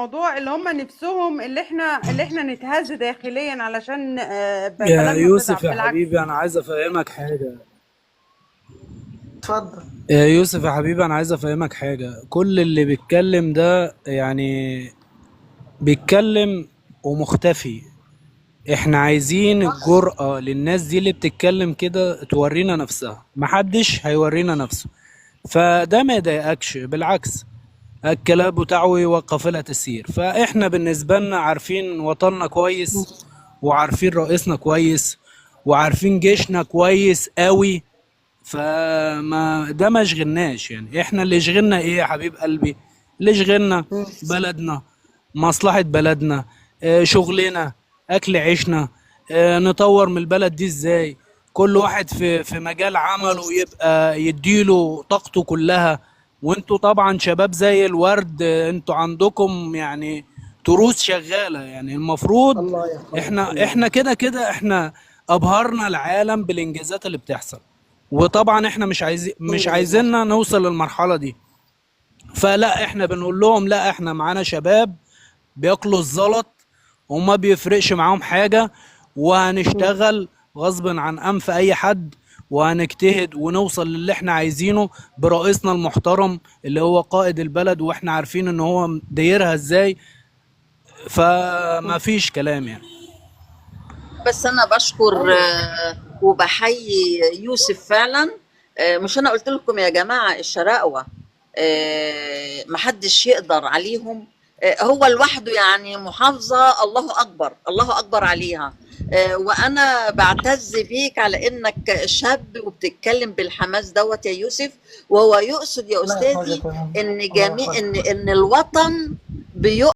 موضوع اللي هم نفسهم اللي احنا نتهز داخليا علشان يا بلدنا يوسف تضعف، يا بالعكس. حبيبي انا عايز افهمك حاجة. اتفضل. يا يوسف يا حبيبي انا عايز افهمك حاجة. كل اللي بيتكلم ده يعني بيتكلم ومختفي. احنا عايزين الجرأة للناس دي اللي بتتكلم كده تورينا نفسها. محدش هيورينا نفسه، فده ما يضايقكش، بالعكس. الكلاب تعوي وقافلة تسير. فاحنا بالنسبة لنا عارفين وطننا كويس، وعارفين رئيسنا كويس، وعارفين جيشنا كويس قوي. فما ده ما يشغلناش. يعني احنا اللي يشغلنا ايه يا حبيب قلبي؟ اللي يشغلنا بلدنا، مصلحة بلدنا، شغلنا، اكل عيشنا. نطور من البلد دي ازاي؟ كل واحد في مجال عمله يبقى يديله طاقته كلها. وانتوا طبعا شباب زي الورد. انتوا عندكم يعني تروس شغالة. يعني المفروض الله يحفظك احنا الله. كده كده احنا ابهرنا العالم بالانجازات اللي بتحصل. وطبعا احنا مش الحمد لله. عايزيننا نوصل للمرحلة دي. فلا احنا بنقول لهم لا، احنا معانا شباب بياكلوا الزلط وما بيفرقش معاهم حاجة، وهنشتغل غصب عن انف اي حد، وهنجتهد ونوصل للي احنا عايزينه برئيسنا المحترم اللي هو قائد البلد، واحنا عارفين ان هو دايرها ازاي. فما فيش كلام يعني. بس انا بشكر ايوه. وبحيي يوسف فعلا. مش انا قلت لكم يا جماعه الشراقوه محدش يقدر عليهم. هو لوحده يعني محافظه، الله اكبر الله اكبر عليها. وانا بعتز بيك على انك شاب وبتتكلم بالحماس دوت يا يوسف. وهو يقصد يا الله يحفظك استاذي يا ماما. ان الله جميع يحفظك. ان الوطن